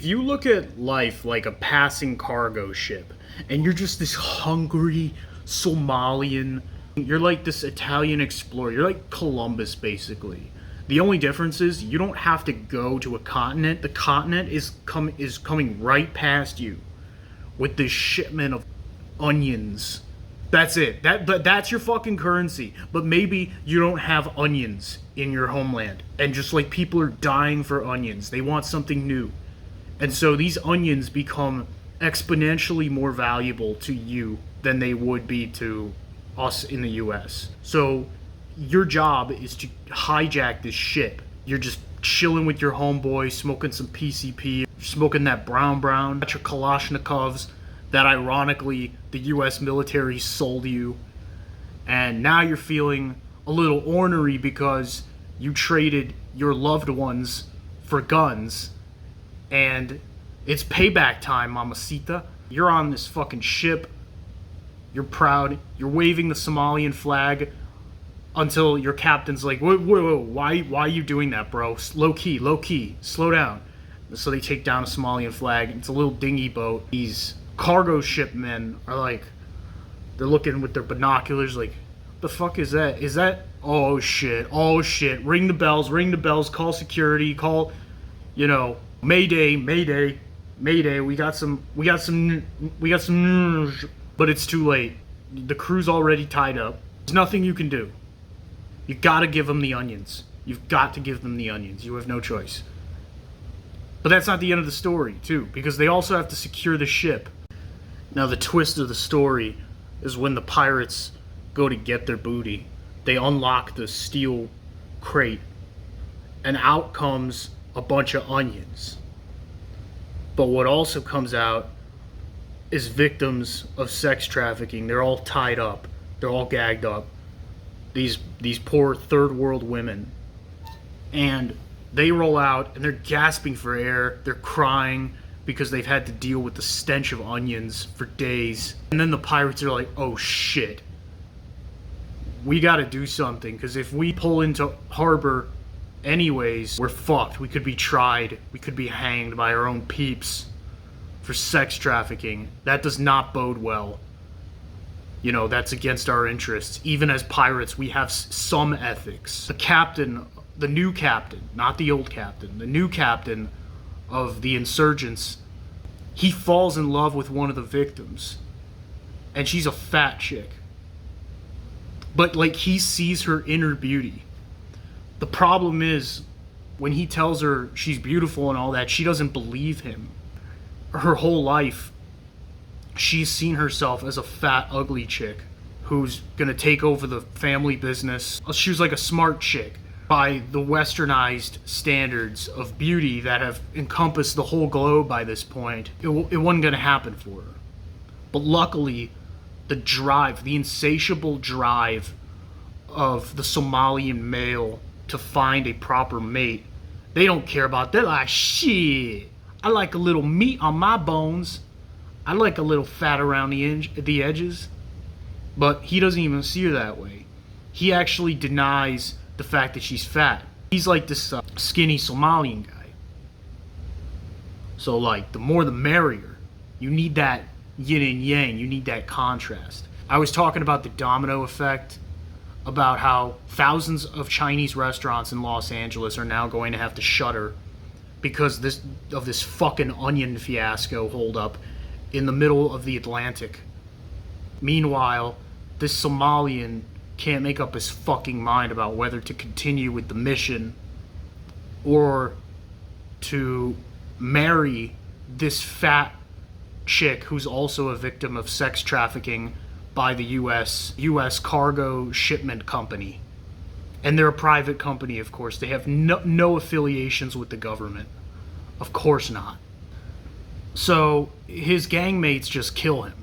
if you look at life like a passing cargo ship, and you're just this hungry Somalian, you're like this Italian explorer, you're like Columbus basically. The only difference is you don't have to go to a continent. The continent is coming right past you with this shipment of onions. That's it. That's your fucking currency. But maybe you don't have onions in your homeland, and just like people are dying for onions, they want something new. And so these onions become exponentially more valuable to you than they would be to us in the US. So your job is to hijack this ship. You're just chilling with your homeboy, smoking some PCP, smoking that brown, got your Kalashnikovs that ironically the US military sold you. And now you're feeling a little ornery because you traded your loved ones for guns. And it's payback time, mamacita. You're on this fucking ship. You're proud. You're waving the Somalian flag until your captain's like, whoa, why are you doing that, bro? Low key, slow down. So they take down a Somalian flag. It's a little dinghy boat. These cargo ship men are like, they're looking with their binoculars like, the fuck is that? Is that? Oh shit. Ring the bells, call security, call, Mayday. We got some, but it's too late. The crew's already tied up. There's nothing you can do. You gotta give them the onions. You've got to give them the onions. You have no choice. But that's not the end of the story, too, because they also have to secure the ship. Now, the twist of the story is when the pirates go to get their booty, they unlock the steel crate, and out comes a bunch of onions. But what also comes out is victims of sex trafficking. They're all tied up. They're all gagged up. These poor third world women. And they roll out and they're gasping for air. They're crying because they've had to deal with the stench of onions for days. And then the pirates are like, oh shit. We gotta do something, because if we pull into harbor anyways, we're fucked. We could be tried. We could be hanged by our own peeps for sex trafficking. That does not bode well. That's against our interests. Even as pirates, we have some ethics. The captain, the new captain, not the old captain, the new captain of the insurgents, he falls in love with one of the victims. And she's a fat chick. But, he sees her inner beauty. The problem is, when he tells her she's beautiful and all that, she doesn't believe him. Her whole life, she's seen herself as a fat, ugly chick who's gonna take over the family business. She was like a smart chick by the westernized standards of beauty that have encompassed the whole globe by this point. It wasn't gonna happen for her. But luckily, the insatiable drive of the Somalian male to find a proper mate, they don't care about that. They're like, shit, I like a little meat on my bones. I like a little fat around the edges. But he doesn't even see her that way. He actually denies the fact that she's fat. He's like this skinny Somalian guy. So the more the merrier. You need that yin and yang. You need that contrast. I was talking about the domino effect, about how thousands of Chinese restaurants in Los Angeles are now going to have to shutter because of this fucking onion fiasco holdup in the middle of the Atlantic. Meanwhile, this Somalian can't make up his fucking mind about whether to continue with the mission or to marry this fat chick who's also a victim of sex trafficking by the U.S. Cargo Shipment Company. And they're a private company, of course. They have no affiliations with the government. Of course not. So his gang mates just kill him.